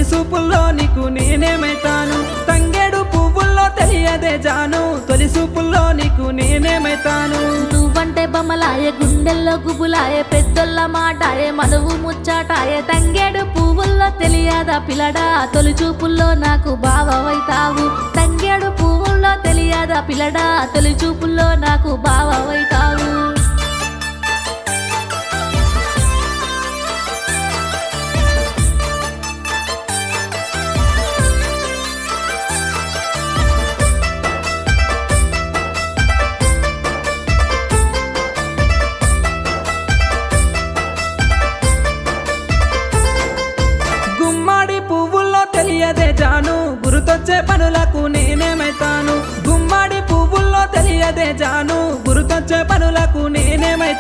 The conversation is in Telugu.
తొలి చూపుల్లో నీకు నేనేమైతాను తంగేడు పువ్వుల్లో తెలియదే జాను తొలి చూపుల్లో నీకు నేనేమైతాను నువ్వంటే బొమ్మలాయే గుండెల్లో గుబులాయే పెద్దోళ్ళ మాటాయే మనవు ముచ్చాటాయే తంగేడు పువ్వుల్లో తెలియదా పిల్లడా తొలి చూపుల్లో నాకు బావవైతావు తంగేడు పువ్వుల్లో తెలియదా పిల్లడా తొలి చూపుల్లో నాకు బావవైతావు గుమ్మడి పువ్వుల్లో తెలియదే జాను గుర్తొచ్చే పనులకు నేనేమైతాను గుమ్మడి పువ్వుల్లో తెలియదే జాను గుర్తొచ్చే పనులకు నేనేమైతాను